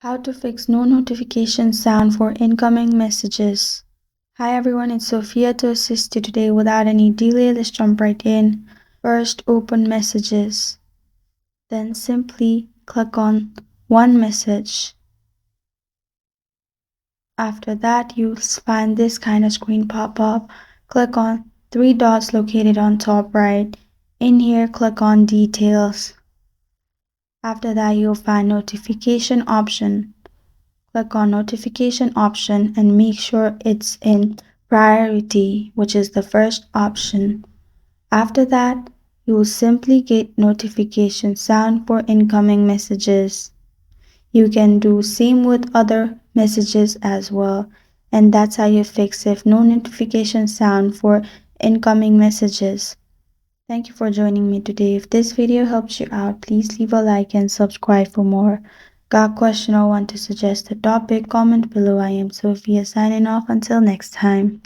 How to fix no notification sound for incoming messages. Hi everyone, it's Sophia to assist you today. Without any delay, let's jump right in. First, open messages. Then simply click on one message. After that, you'll find this kind of screen pop up. Click on three dots located on top right. In here, click on details. After that, you'll find notification option. Click on notification option and make sure it's in priority, which is the first option. After that, you will simply get notification sound for incoming messages. You can do same with other messages as well, and that's how you fix if no notification sound for incoming messages. Thank you for joining me today. If this video helps you out, please leave a like and subscribe for more. Got a question or want to suggest a topic? Comment below. I am Sophia signing off until next time.